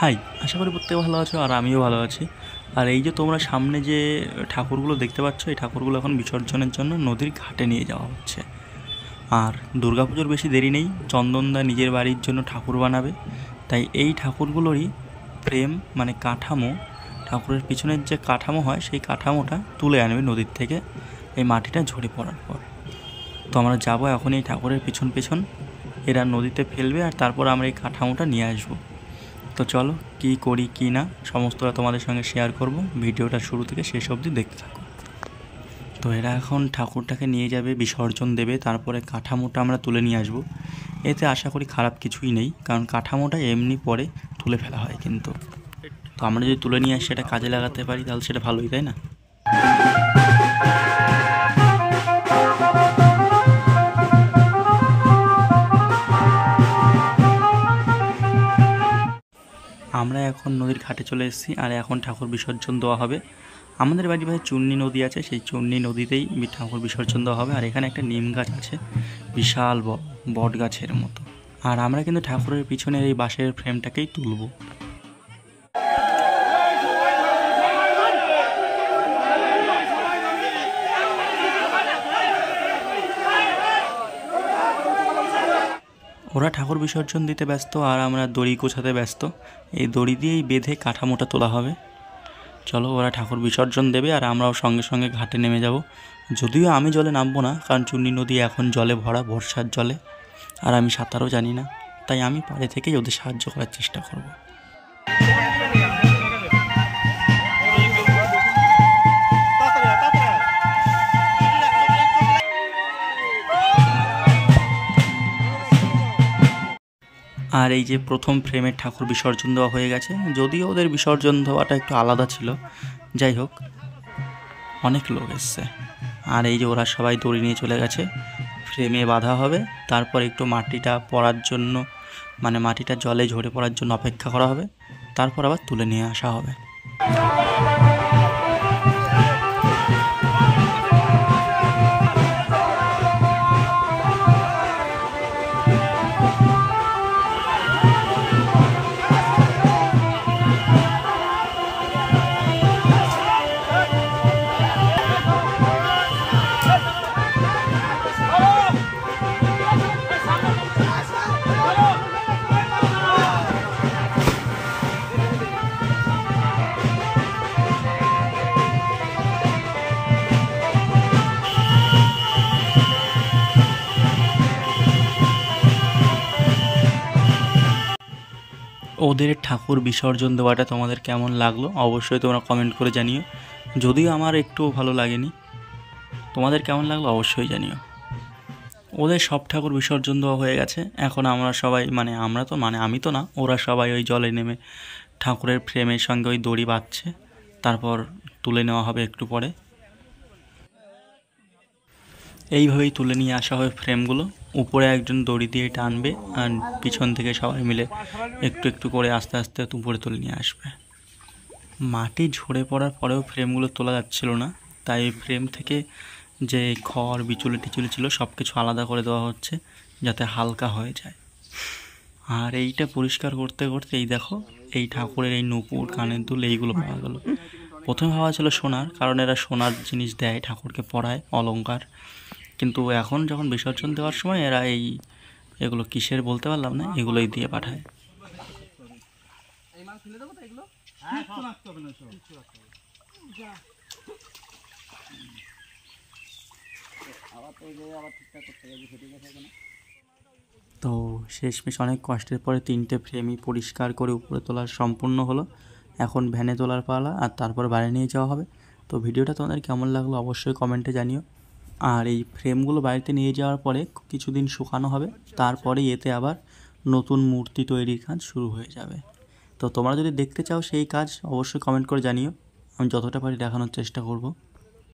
High, আশা করি প্রত্যেকে ভালো আছো আর আমিও ভালো আছি। আর এই যে তোমরা সামনে যে ঠাকুরগুলো দেখতে পাচ্ছ, এই ঠাকুরগুলো এখন বিসর্জনের জন্য নদীর ঘাটে নিয়ে যাওয়া হচ্ছে। আর দুর্গাপুজোর বেশি দেরি নেই, চন্দনদা নিজের বাড়ির জন্য ঠাকুর বানাবে। তাই এই ঠাকুরগুলোরই ফ্রেম মানে কাঠামো, ঠাকুরের পিছনের যে কাঠামো হয় সেই কাঠামোটা তুলে আনবে নদীর থেকে এই মাটিটা ঝরে পড়ার পর। তো আমরা যাবো এখন এই ঠাকুরের পিছন পিছন, এরা নদীতে ফেলবে আর তারপর আমরা এই কাঠামোটা নিয়ে আসবো। তো চলো কী করি কী না সমস্তটা তোমাদের সঙ্গে শেয়ার করব, ভিডিওটা শুরু থেকে শেষ অবধি দেখতে থাকো। তো এরা এখন ঠাকুরটাকে নিয়ে যাবে, বিসর্জন দেবে, তারপরে কাঠামোটা আমরা তুলে নিয়ে আসবো। এতে আশা করি খারাপ কিছুই নেই, কারণ কাঠামোটা এমনি পরে তুলে ফেলা হয়, কিন্তু তো আমরা যদি তুলে নিয়ে আসি সেটা কাজে লাগাতে পারি তাহলে সেটা ভালোই, তাই না? আমরা এখন নদীর ঘাটে চলে এসেছি আর এখন ঠাকুর বিসর্জন দেওয়া হবে। আমাদের বাড়ির পাশে চূর্ণী নদী আছে, সেই চূর্ণী নদীতেই ঠাকুর বিসর্জন দেওয়া হবে। আর এখানে একটা নিম গাছ আছে, বিশাল বট গাছের মতো। আর আমরা কিন্তু ঠাকুরের পিছনের এই বাঁশের ফ্রেমটাকেই তুলব। ওরা ঠাকুর বিসর্জন দিতে ব্যস্ত আর আমরা দড়ি গোছাতে ব্যস্ত। এই দড়ি দিয়েই বেঁধে কাঠামোটা তোলা হবে। চলো, ওরা ঠাকুর বিসর্জন দেবে আর আমরাও সঙ্গে সঙ্গে ঘাটে নেমে যাব। যদিও আমি জলে নামবো না, কারণ চূর্ণী নদী এখন জলে ভরা, বর্ষার জলে, আর আমি সাঁতারও জানি না। তাই আমি পাড়ে থেকেই ওদের সাহায্য করার চেষ্টা করব। আর এই যে প্রথম ফ্রেমের ঠাকুর বিসর্জন দেওয়া হয়ে গেছে, যদিও ওদের বিসর্জন দেওয়াটা একটু আলাদা ছিল, যাই হোক অনেক লোক এসছে। আর এই যে ওরা সবাই দড়ি নিয়ে চলে গেছে, ফ্রেমে বাঁধা হবে, তারপর একটু মাটিটা পড়ার জন্য মানে মাটিটা জলে ঝরে পড়ার জন্য অপেক্ষা করা হবে, তারপর আবার তুলে নিয়ে আসা হবে। ওদের ঠাকুর বিসর্জন দেওয়াটা তোমাদের কেমন লাগলো অবশ্যই তোমরা কমেন্ট করে জানিও। যদিও আমার একটুও ভালো লাগেনি, তোমাদের কেমন লাগলো অবশ্যই জানিও। ওদের সব ঠাকুর বিসর্জন দেওয়া হয়ে গেছে, এখন আমরা সবাই আমি তো না, ওরা সবাই ওই জলে নেমে ঠাকুরের ফ্রেমের সঙ্গে ওই দড়ি বাঁধছে, তারপর তুলে নেওয়া হবে একটু পরে। এইভাবেই তুলে নিয়ে আসা হয় ফ্রেমগুলো। উপরে একজন দড়ি দিয়ে টানবে আর পিছন থেকে সবাই মিলে একটু একটু করে আস্তে আস্তে উপরে তুলে নিয়ে আসবে। মাটি ঝরে পড়ার পরেও ফ্রেমগুলো তোলা যাচ্ছিল না, তাই ফ্রেম থেকে যে খড় বিচুলি টিচুলি ছিল সব কিছু আলাদা করে দেওয়া হচ্ছে যাতে হালকা হয়ে যায়। আর এইটা পরিষ্কার করতে করতে এই দেখো, এই ঠাকুরের এই নূপুর, কানের দুল, এইগুলো পাওয়া গেল। প্রথমে ভাবা ছিল সোনার, কারণ এরা সোনার জিনিস দেয় ঠাকুরকে পরায়, অলংকার। কিন্তু এখন যখন বিসর্জন দেওয়ার সময় এরা এগুলো কিসের বলতে পারলাম না, এগুলোই দিয়ে পাঠায়। তো শেষমেশ অনেক কষ্টের পরে 3টে ফ্রেমই পরিষ্কার করে উপরে তোলা সম্পূর্ণ হলো। এখন ভ্যানে তোলার পালা আর তারপর বাড়ি নিয়ে যাওয়া হবে। তো ভিডিওটা তোমাদের কেমন লাগলো অবশ্যই কমেন্টে জানিও। আর এই ফ্রেমগুলো বাড়িতে নিয়ে যাওয়ার পরে কিছুদিন শুকানো হবে, তারপরে এতে আবার নতুন মূর্তি তৈরির কাজ শুরু হয়ে যাবে। তো তোমরা যদি দেখতে চাও সেই কাজ অবশ্যই কমেন্ট করে জানিও, আমি যতটা পারি দেখানোর চেষ্টা করব।